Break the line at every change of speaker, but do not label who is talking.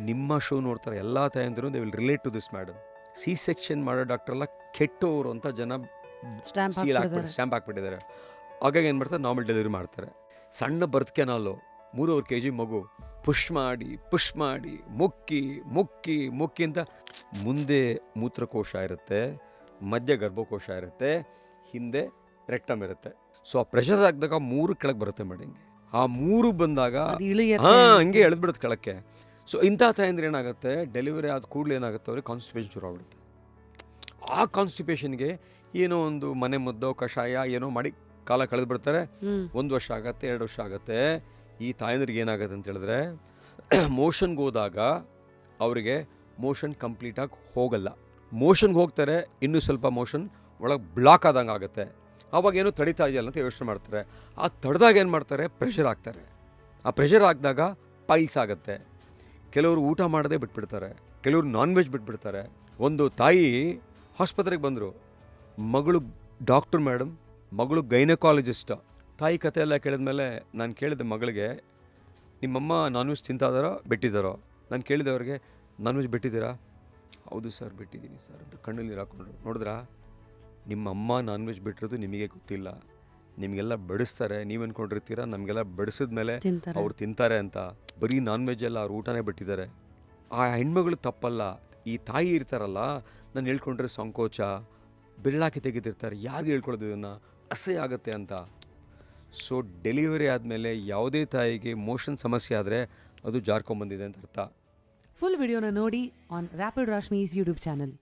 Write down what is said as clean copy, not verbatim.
ನಿಮ್ಮ ಶೋ ನೋಡ್ತಾರೆ ಎಲ್ಲ ತಾಯಂದಿರು they will relate to this madam. C section ಮಾಡೋ ಡಾಕ್ಟ್ರೆಲ್ಲ ಕೆಟ್ಟವರು ಅಂತ ಜನ ಸ್ಟ್ಯಾಂಪ್ ಹಾಕ್ಬಿಟ್ಟಿದ್ದಾರೆ. ಹಾಗಾಗಿ ಏನು ಮಾಡ್ತಾರೆ, ನಾರ್ಮಲ್ ಡೆಲಿವರಿ ಮಾಡ್ತಾರೆ. ಸಣ್ಣ ಬರ್ತ್ ಕೆನಾಲು 3 kg ಮಗು ಪುಷ್ ಮಾಡಿ ಮುಕ್ಕಿ ಅಂತ ಮುಂದೆ ಮೂತ್ರಕೋಶ ಇರುತ್ತೆ, ಮಧ್ಯ ಗರ್ಭಕೋಶ ಇರುತ್ತೆ, ಹಿಂದೆ ರೆಕ್ಟಮ್ ಇರುತ್ತೆ. ಸೊ ಆ ಪ್ರೆಷರ್ ಹಾಕಿದಾಗ 3 ಕೆಳಗೆ ಬರುತ್ತೆ ಮೇಡಮ್. ಆ 3 ಬಂದಾಗ ಹಂಗೆ ಎಳೆದ್ಬಿಡುತ್ತೆ ಕೆಳಕ್ಕೆ. ಸೊ ಇಂಥ ತಾಯಂದ್ರೆ ಏನಾಗುತ್ತೆ, ಡೆಲಿವರಿ ಆದ ಕೂಡಲೇ ಏನಾಗುತ್ತೆ, ಅವ್ರಿಗೆ ಕಾನ್ಸ್ಟಿಪೇಷನ್ ಶುರು ಆಗ್ಬಿಡುತ್ತೆ. ಆ ಕಾನ್ಸ್ಟಿಪೇಷನ್ಗೆ ಏನೋ ಒಂದು ಮನೆ ಮದ್ದೋ ಕಷಾಯ ಏನೋ ಮಾಡಿ ಕಾಲ ಕಳೆದ್ಬಿಡ್ತಾರೆ. 1 ವರ್ಷ ಆಗುತ್ತೆ, 2 ವರ್ಷ ಆಗುತ್ತೆ. ಈ ತಾಯಂದ್ರಿಗೆ ಏನಾಗುತ್ತೆ ಅಂತ ಹೇಳಿದ್ರೆ, ಮೋಷನ್ಗೆ ಹೋದಾಗ ಅವರಿಗೆ ಮೋಷನ್ ಕಂಪ್ಲೀಟಾಗಿ ಹೋಗಲ್ಲ. ಮೋಷನ್ಗೆ ಹೋಗ್ತಾರೆ, ಇನ್ನೂ ಸ್ವಲ್ಪ ಮೋಷನ್ ಒಳಗೆ ಬ್ಲಾಕ್ ಆದಂಗೆ ಆಗುತ್ತೆ. ಆವಾಗ ಏನೂ ತಡಿತಾ ಇದೆಯಲ್ಲ ಅಂತ ಯೋಚನೆ ಮಾಡ್ತಾರೆ. ಆ ತಡೆದಾಗ ಏನು ಮಾಡ್ತಾರೆ, ಪ್ರೆಷರ್ ಹಾಕ್ತಾರೆ. ಆ ಪ್ರೆಷರ್ ಹಾಕಿದಾಗ ಪೈಲ್ಸ್ ಆಗುತ್ತೆ. ಕೆಲವರು ಊಟ ಮಾಡದೆ ಬಿಟ್ಬಿಡ್ತಾರೆ, ಕೆಲವರು ನಾನ್ ವೆಜ್ ಬಿಟ್ಬಿಡ್ತಾರೆ. ಒಂದು ತಾಯಿ ಆಸ್ಪತ್ರೆಗೆ ಬಂದರು, ಮಗಳು ಡಾಕ್ಟ್ರು ಮೇಡಮ್, ಮಗಳು ಗೈನಕಾಲಜಿಸ್ಟ್. ತಾಯಿ ಕತೆ ಎಲ್ಲ ಕೇಳಿದ್ಮೇಲೆ ನಾನು ಕೇಳಿದೆ ಮಗಳಿಗೆ, ನಿಮ್ಮಮ್ಮ ನಾನ್ ವೆಜ್ ತಿಂತಾದಾರೋ ಬಿಟ್ಟಿದ್ದಾರೋ? ನಾನು ಕೇಳಿದೆ ಅವ್ರಿಗೆ, ನಾನ್ ವೆಜ್ ಬಿಟ್ಟಿದ್ದೀರಾ? ಹೌದು ಸರ್ ಬಿಟ್ಟಿದ್ದೀನಿ ಸರ್ ಅಂತ ಕಣ್ಣಲ್ಲಿ ನೀರು ಹಾಕ್ಕೊಂಡ್ರು. ನೋಡಿದ್ರಾ, ನಿಮ್ಮ ಅಮ್ಮ ನಾನ್ ವೆಜ್ ಬಿಟ್ಟಿರೋದು ನಿಮಗೆ ಗೊತ್ತಿಲ್ಲ, ನಿಮಗೆಲ್ಲ ಬಡಿಸ್ತಾರೆ, ನೀವು ಅಂದ್ಕೊಂಡಿರ್ತೀರ ನಮಗೆಲ್ಲ ಬಡಿಸಿದ್ಮೇಲೆ ಅವ್ರು ತಿಂತಾರೆ ಅಂತ. ಬರೀ ನಾನ್ ವೆಜ್ ಎಲ್ಲ ಅವ್ರು ಊಟನೇ ಬಿಟ್ಟಿದ್ದಾರೆ. ಆ ಹೆಣ್ಮಗಳು ತಪ್ಪಲ್ಲ, ಈ ತಾಯಿ ಇರ್ತಾರಲ್ಲ, ನಾನು ಹೇಳ್ಕೊಂಡ್ರೆ ಸಂಕೋಚ, ಬೆರಳಾಕಿ ತೆಗೆದಿರ್ತಾರೆ. ಯಾರಿಗೆ ಹೇಳ್ಕೊಳ್ಳೋದು ಇದನ್ನು, ಅಸಹ್ಯ ಆಗುತ್ತೆ ಅಂತ. ಸೊ ಡೆಲಿವರಿ ಆದಮೇಲೆ ಯಾವುದೇ ತಾಯಿಗೆ ಮೋಷನ್ ಸಮಸ್ಯೆ ಆದರೆ ಅದು ಜಾರ್ಕೊಂಬಂದಿದೆ ಅಂತ ಅರ್ಥ.
ಫುಲ್ ವಿಡಿಯೋನ ನೋಡಿ ಆನ್ ರ್ಯಾಪಿಡ್ ರಾಶ್ಮೀಸ್ ಯೂಟ್ಯೂಬ್ ಚಾನಲ್.